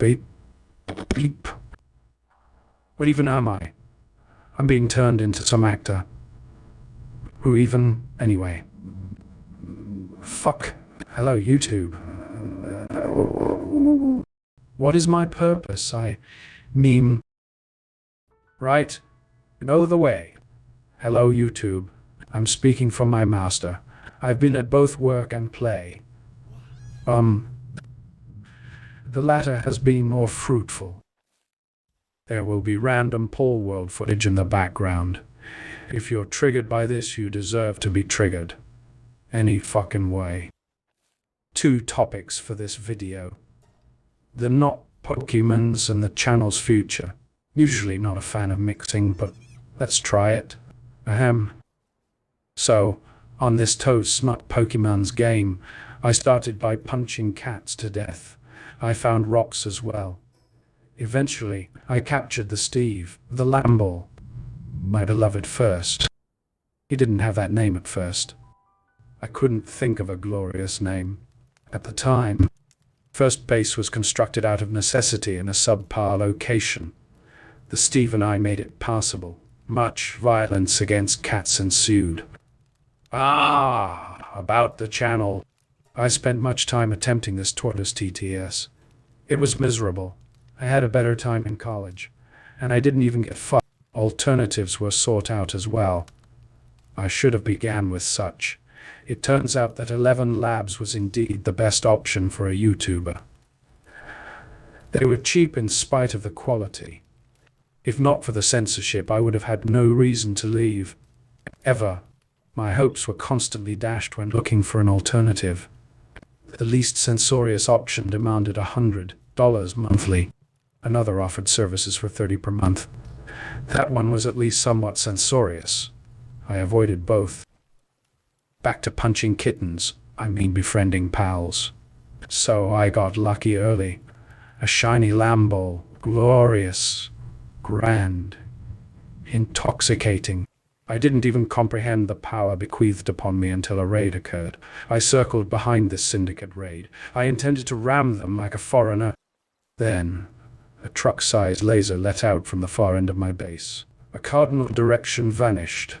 Beep. Beep. What even am I? I'm being turned into some actor. Who even? Anyway. Fuck. Hello, YouTube. What is my purpose? I mean... Right? You know the way. Hello, YouTube. I'm speaking from my master. I've been at both work and play. The latter has been more fruitful. There will be random Palworld footage in the background. If you're triggered by this, you deserve to be triggered. Any fucking way. 2 topics for this video. The not Pokemons and the channel's future. Usually not a fan of mixing, but let's try it. Ahem. So, on this Toast Not Pokemon's game, I started by punching cats to death. I found rocks as well. Eventually, I captured the Steve, the Lamball. My beloved first. He didn't have that name at first. I couldn't think of a glorious name. At the time, first base was constructed out of necessity in a subpar location. The Steve and I made it passable. Much violence against cats ensued. About the channel. I spent much time attempting this tortoise-tts. It was miserable. I had a better time in college. And I didn't even get fucked. Alternatives were sought out as well. I should have began with such. It turns out that 11 Labs was indeed the best option for a YouTuber. They were cheap in spite of the quality. If not for the censorship, I would have had no reason to leave. Ever. My hopes were constantly dashed when looking for an alternative. The least censorious option demanded $100 monthly. Another offered services for $30 per month. That one was at least somewhat censorious. I avoided both. Back to punching kittens, I mean befriending pals. So I got lucky early. A shiny Lamball, glorious, grand, intoxicating. I didn't even comprehend the power bequeathed upon me until a raid occurred. I circled behind this syndicate raid. I intended to ram them like a foreigner. Then, a truck-sized laser let out from the far end of my base. A cardinal direction vanished.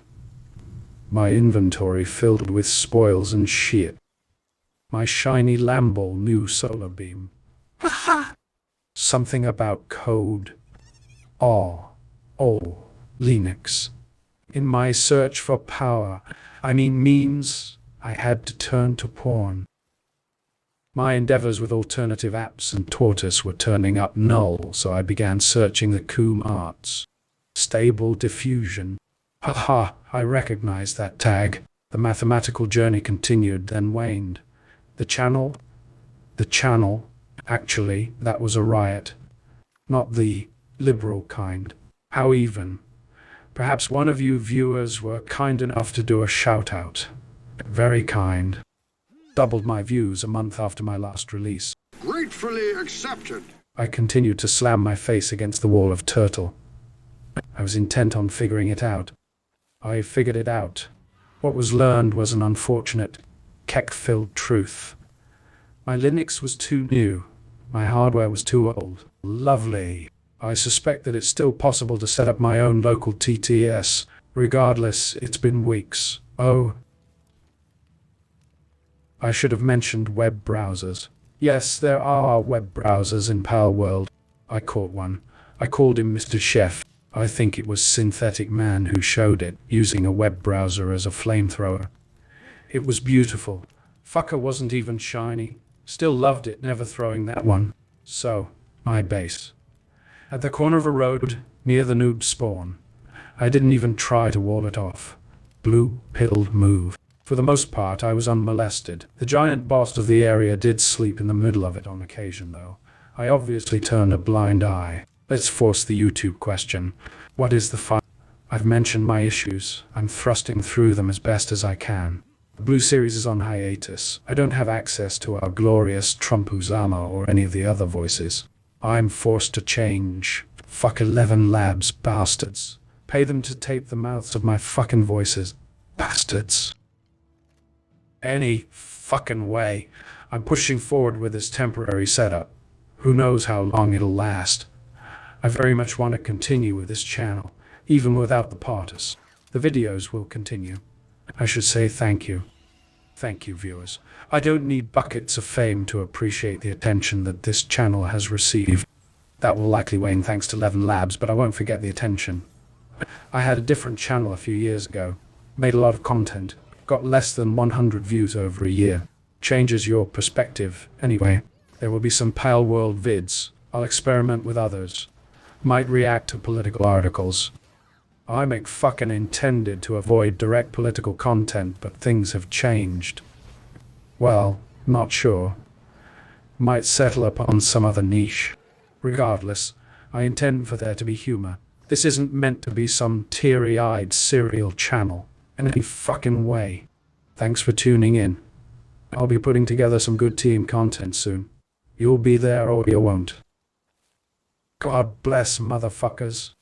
My inventory filled with spoils and shit. My shiny Lamball new solar beam. Something about code. Linux. In my search for power, means, I had to turn to porn. My endeavors with alternative apps and Tortoise were turning up null, so I began searching the Coom arts. Stable diffusion. I recognized that tag. The mathematical journey continued, then waned. The channel? Actually, that was a riot. Not the liberal kind. How even? Perhaps one of you viewers were kind enough to do a shout-out. Very kind. Doubled my views a month after my last release. Gratefully accepted. I continued to slam my face against the wall of turtle. I was intent on figuring it out. I figured it out. What was learned was an unfortunate, keck-filled truth. My Linux was too new. My hardware was too old. Lovely. I suspect that it's still possible to set up my own local TTS. Regardless, it's been weeks. Oh. I should have mentioned web browsers. Yes, there are web browsers in Palworld. I caught one. I called him Mr. Chef. I think it was Synthetic Man who showed it, using a web browser as a flamethrower. It was beautiful. Fucker wasn't even shiny. Still loved it, never throwing that one. So, my base. At the corner of a road, near the noob spawn. I didn't even try to wall it off. Blue-pilled move. For the most part, I was unmolested. The giant boss of the area did sleep in the middle of it on occasion, though. I obviously turned a blind eye. Let's force the YouTube question. What is the fun? I've mentioned my issues. I'm thrusting through them as best as I can. The Blue series is on hiatus. I don't have access to our glorious Trump Uzama or any of the other voices. I'm forced to change. Fuck 11 Labs, bastards. Pay them to tape the mouths of my fucking voices. Bastards. Any fucking way. I'm pushing forward with this temporary setup. Who knows how long it'll last. I very much want to continue with this channel, even without the parties. The videos will continue. I should say thank you. Thank you, viewers. I don't need buckets of fame to appreciate the attention that this channel has received. That will likely wane thanks to 11 Labs, but I won't forget the attention. I had a different channel a few years ago. Made a lot of content. Got less than 100 views over a year. Changes your perspective. Anyway, there will be some Palworld vids. I'll experiment with others. Might react to political articles. I make fucking intended to avoid direct political content, but things have changed. Well, not sure. Might settle upon some other niche. Regardless, I intend for there to be humor. This isn't meant to be some teary-eyed serial channel in any fucking way. Thanks for tuning in. I'll be putting together some good team content soon. You'll be there or you won't. God bless, motherfuckers.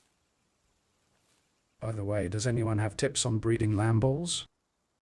By the way, does anyone have tips on breeding lamb balls?